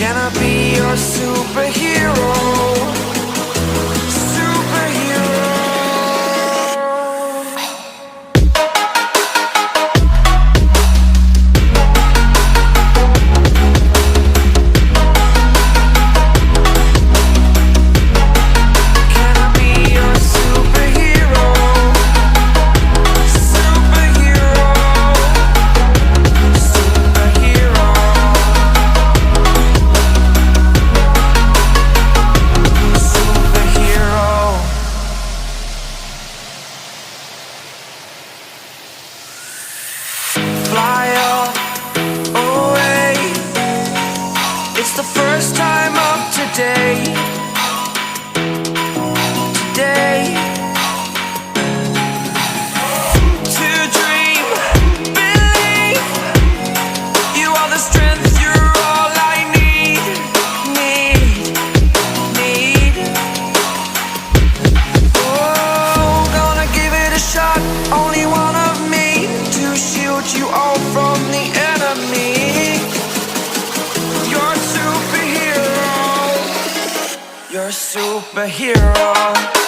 Can I be your superhero? Fly away. It's the first time of today. To dream, believe. You are the strength, you're all I need. Oh, gonna give it a shot. Only one of me to shield you all from the enemy. You're a superhero. You're a superhero.